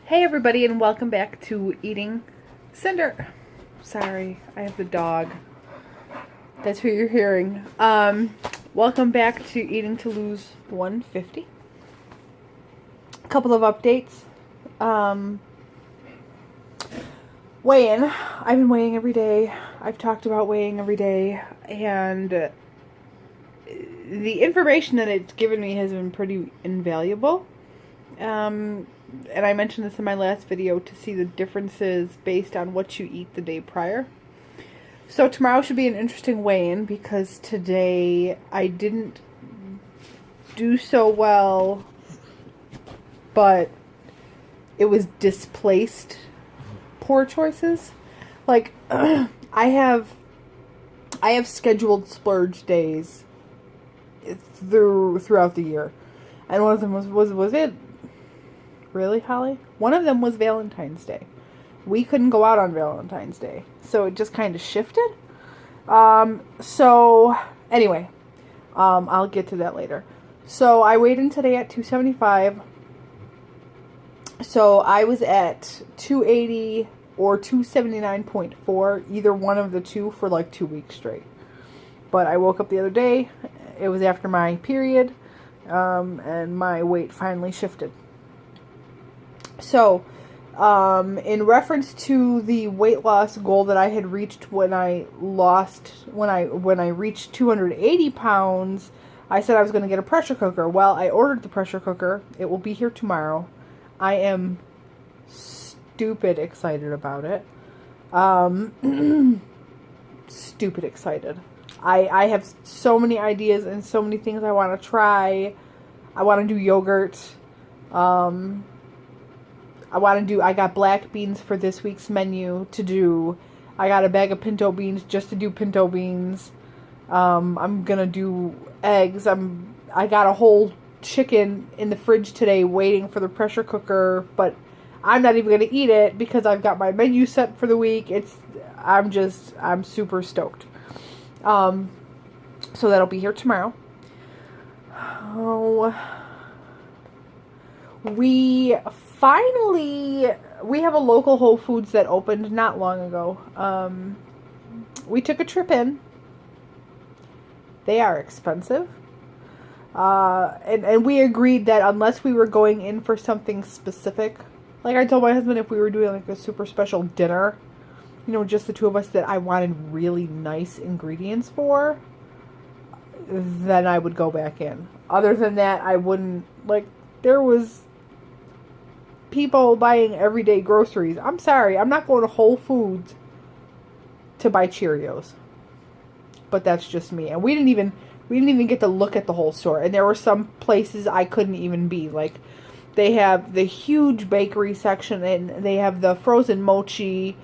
Hey everybody, and welcome back to Eating Cinder. Sorry, I have the dog. That's who you're hearing. Welcome back to Eating to Lose 150. A couple of updates. Weighing. I've been weighing every day. I've talked about weighing every day, and the information that it's given me has been pretty invaluable. And I mentioned this in my last video, to see the differences based on what you eat the day prior. So tomorrow should be an interesting weigh-in, because today I didn't do so well, but it was displaced poor choices. Like, I have scheduled splurge days throughout the year, and one of them was it. Really, Holly? One of them was Valentine's Day. We couldn't go out on Valentine's Day, so it just kind of shifted. So anyway, I'll get to that later. So I weighed in today at 275. So I was at 280 or 279.4, either one of the two, for like 2 weeks straight. But I woke up the other day, it was after my period, and my weight finally shifted. So, in reference to the weight loss goal that I had reached when I reached 280 pounds, I said I was going to get a pressure cooker. Well, I ordered the pressure cooker. It will be here tomorrow. I am stupid excited about it. Stupid excited. I have so many ideas and so many things I want to try. I want to do yogurt. I got black beans for this week's menu to do. I got a bag of pinto beans just to do pinto beans. I'm gonna do eggs. I got a whole chicken in the fridge today waiting for the pressure cooker, but I'm not even gonna eat it because I've got my menu set for the week. I'm super stoked. So that'll be here tomorrow. Oh, we have a local Whole Foods that opened not long ago. We took a trip in. They are expensive. And we agreed that unless we were going in for something specific, like I told my husband, if we were doing like a super special dinner, just the two of us, that I wanted really nice ingredients for, then I would go back in. Other than that, I wouldn't. Like, there was people buying everyday groceries. I'm sorry, I'm not going to Whole Foods to buy Cheerios. But that's just me. And we didn't even get to look at the whole store. And there were some places I couldn't even be. Like, they have the huge bakery section, and they have the frozen mochi.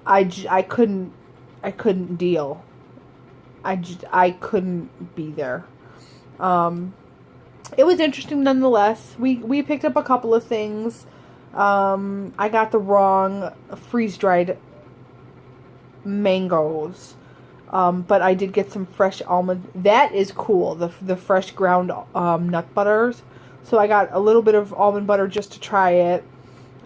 I couldn't deal. I couldn't be there. It was interesting nonetheless. We picked up a couple of things. I got the wrong freeze-dried mangoes. But I did get some fresh almond. That is cool. The fresh ground nut butters. So I got a little bit of almond butter just to try it.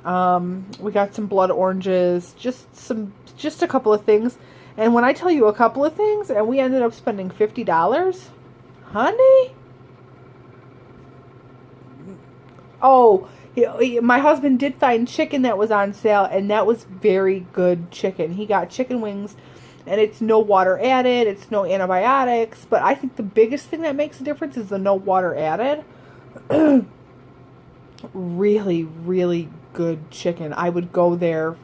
We got some blood oranges. Just a couple of things. And when I tell you a couple of things, and we ended up spending $50, honey. Oh, my husband did find chicken that was on sale, and that was very good chicken. He got chicken wings, and it's no water added, it's no antibiotics, but I think the biggest thing that makes a difference is the no water added. Really, really good chicken. I would go there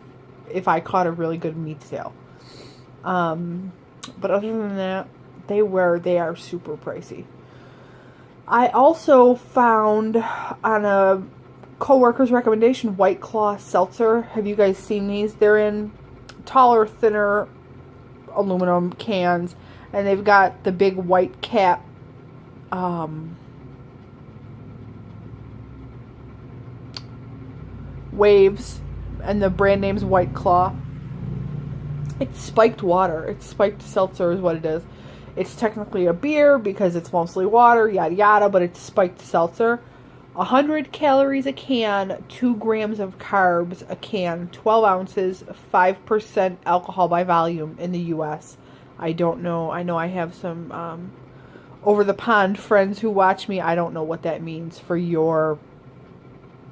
if I caught a really good meat sale. But other than that, they are super pricey. I also found, on a coworker's recommendation, White Claw seltzer. Have you guys seen these? They're in taller, thinner aluminum cans, and they've got the big white cap waves, and the brand name's White Claw. It's spiked water. It's spiked seltzer is what it is. It's technically a beer because it's mostly water, yada yada, but it's spiked seltzer. 100 calories a can, 2 grams of carbs a can, 12 ounces, 5% alcohol by volume in the U.S. I don't know. I know I have some over the pond friends who watch me. I don't know what that means for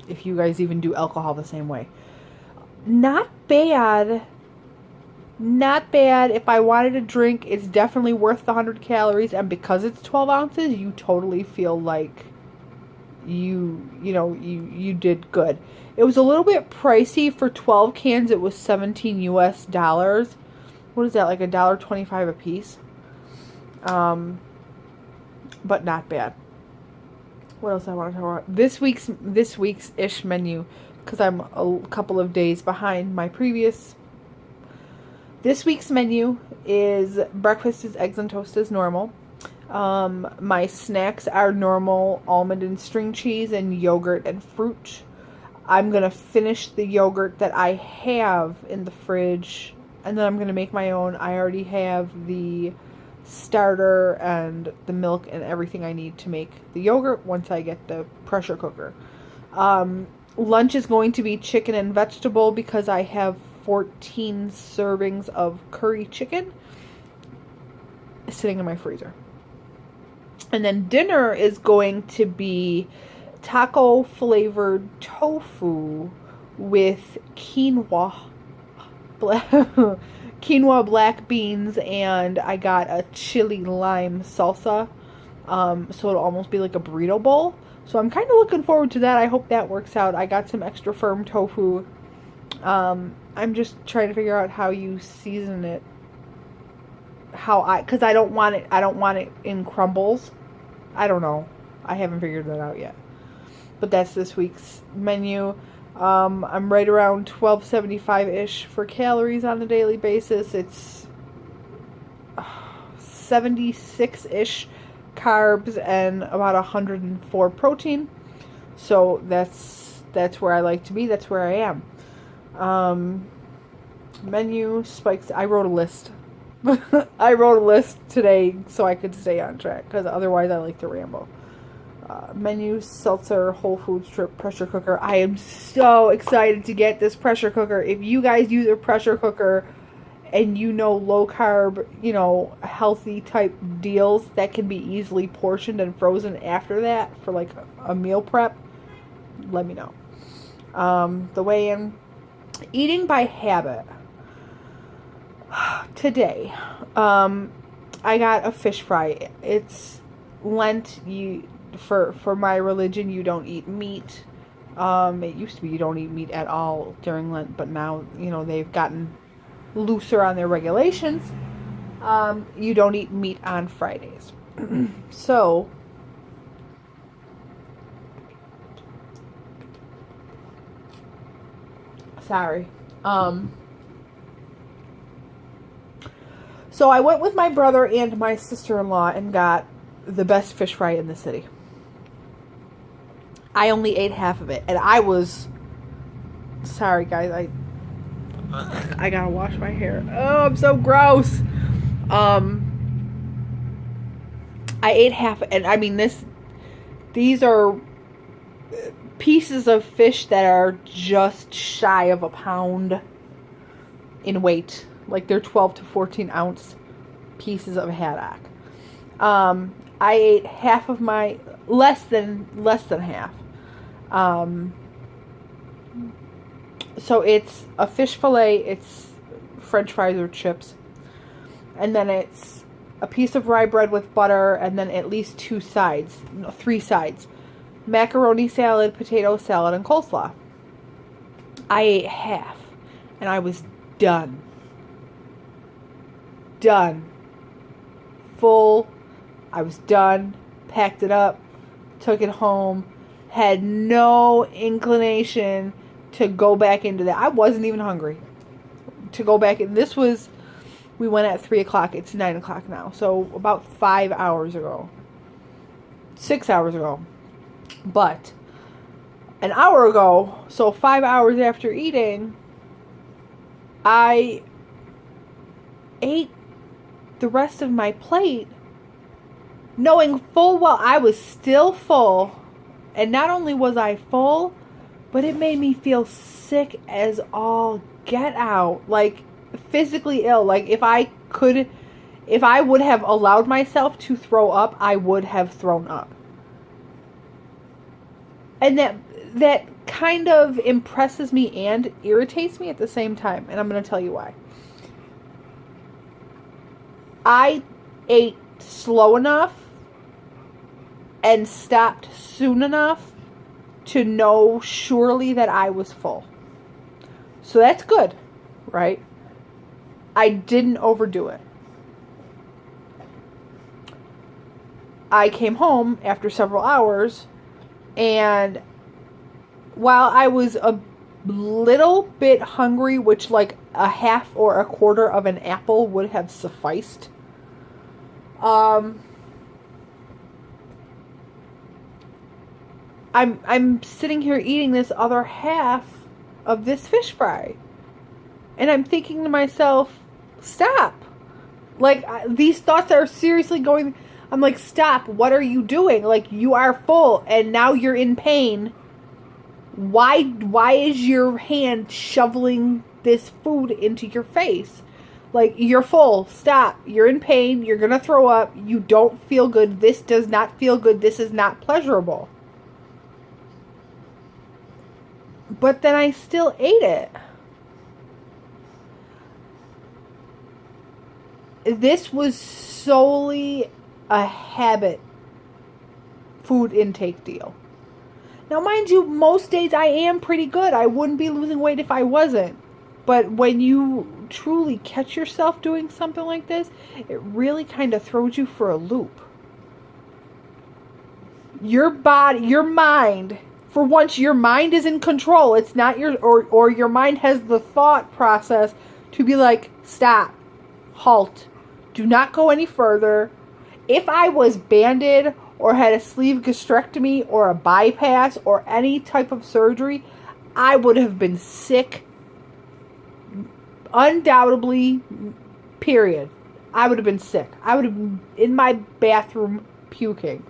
if you guys even do alcohol the same way. Not bad. Not bad. If I wanted a drink, it's definitely worth the 100 calories. And because it's 12 ounces, you totally feel like you did good. It was a little bit pricey for 12 cans. It was $17 US. What is that, like $1.25 a piece? But not bad. What else I want to talk about? This week's ish menu, because I'm a couple of days behind my previous. This week's menu is breakfast is eggs and toast as normal. My snacks are normal almond and string cheese and yogurt and fruit. I'm going to finish the yogurt that I have in the fridge, and then I'm going to make my own. I already have the starter and the milk and everything I need to make the yogurt once I get the pressure cooker. Lunch is going to be chicken and vegetable because I have 14 servings of curry chicken sitting in my freezer. And then dinner is going to be taco flavored tofu with quinoa black beans, and I got a chili lime salsa. So it'll almost be like a burrito bowl. So I'm kind of looking forward to that. I hope that works out. I got some extra firm tofu. I'm just trying to figure out how you season it. Because I don't want it in crumbles. I don't know. I haven't figured that out yet. But that's this week's menu. I'm right around 1275-ish for calories on a daily basis. It's 76-ish carbs and about 104 protein. So that's where I like to be. That's where I am. Menu spikes. I wrote a list. I wrote a list today so I could stay on track, because otherwise I like to ramble. Menu, seltzer, Whole Foods trip, pressure cooker. I am so excited to get this pressure cooker. If you guys use a pressure cooker and low carb, healthy type deals that can be easily portioned and frozen after that for like a meal prep, let me know. The weigh-in. Eating by habit. Today, I got a fish fry. It's Lent. For my religion, you don't eat meat. It used to be you don't eat meat at all during Lent, but now, they've gotten looser on their regulations. You don't eat meat on Fridays. So, sorry. So I went with my brother and my sister-in-law and got the best fish fry in the city. I only ate half of it, and I was sorry, guys. I gotta wash my hair. Oh, I'm so gross. I ate half, and I mean these are pieces of fish that are just shy of a pound in weight. Like they're 12 to 14 ounce pieces of haddock. I ate half of my less than half. So it's a fish fillet, it's French fries or chips, and then it's a piece of rye bread with butter, and then at least 3 sides: macaroni salad, potato salad, and coleslaw. I ate half, and I was done. Full. I was done. Packed it up. Took it home. Had no inclination to go back into that. I wasn't even hungry to go back in. We went at 3 o'clock. It's 9 o'clock now. So about 5 hours ago. 6 hours ago. But an hour ago, so 5 hours after eating, I ate the rest of my plate, knowing full well I was still full And not only was I full, but it made me feel sick as all get out. Like, physically ill. Like, if I would have allowed myself to throw up, I would have thrown up. And that kind of impresses me and irritates me at the same time. And I'm going to tell you why. I ate slow enough and stopped soon enough to know surely that I was full. So that's good, right? I didn't overdo it. I came home after several hours, and while I was a little bit hungry, which like a half or a quarter of an apple would have sufficed, I'm sitting here eating this other half of this fish fry, and I'm thinking to myself, stop. Like, these thoughts are seriously going. I'm like, stop. What are you doing? Like, you are full and now you're in pain. Why is your hand shoveling this food into your face? Like, you're full. Stop. You're in pain. You're going to throw up. You don't feel good. This does not feel good. This is not pleasurable. But then I still ate it. This was solely a habit food intake deal. Now, mind you, most days I am pretty good. I wouldn't be losing weight if I wasn't. But when you truly catch yourself doing something like this, it really kind of throws you for a loop. Your body, your mind, for once, your mind is in control. It's not or your mind has the thought process to be like, stop, halt, do not go any further. If I was banded or had a sleeve gastrectomy or a bypass or any type of surgery, I would have been sick. Undoubtedly, period. I would have been sick. I would have been in my bathroom puking.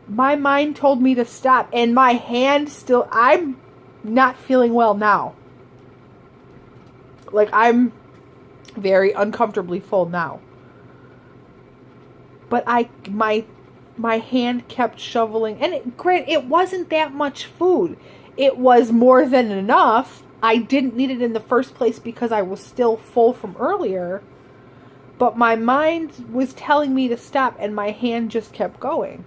My mind told me to stop, and my hand still, I'm not feeling well now. Like, I'm very uncomfortably full now. But my hand kept shoveling, and it wasn't that much food. It was more than enough. I didn't need it in the first place because I was still full from earlier. But my mind was telling me to stop, and my hand just kept going.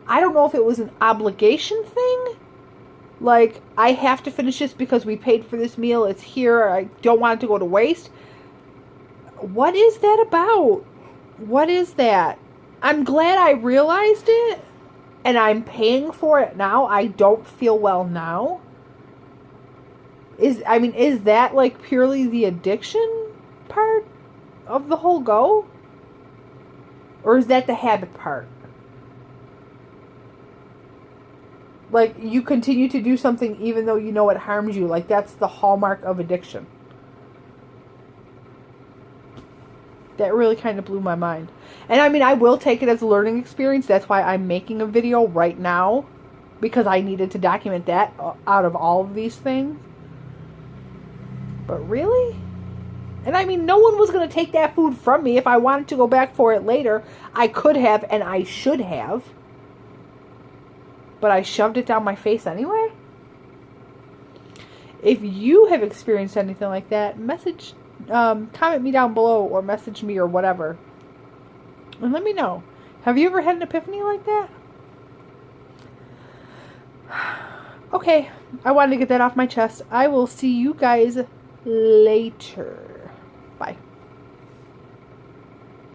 I don't know if it was an obligation thing. Like, I have to finish this because we paid for this meal. It's here. I don't want it to go to waste. What is that about? What is that? I'm glad I realized it, and I'm paying for it now. I don't feel well now. Is that like purely the addiction part of the whole go? Or is that the habit part? Like, you continue to do something even though you know it harms you. Like, that's the hallmark of addiction. That really kind of blew my mind. And I mean, I will take it as a learning experience. That's why I'm making a video right now. Because I needed to document that out of all of these things. But really? And I mean, no one was going to take that food from me. If I wanted to go back for it later, I could have and I should have. But I shoved it down my face anyway. If you have experienced anything like that, comment me down below or message me or whatever. And let me know. Have you ever had an epiphany like that? Okay, I wanted to get that off my chest. I will see you guys later.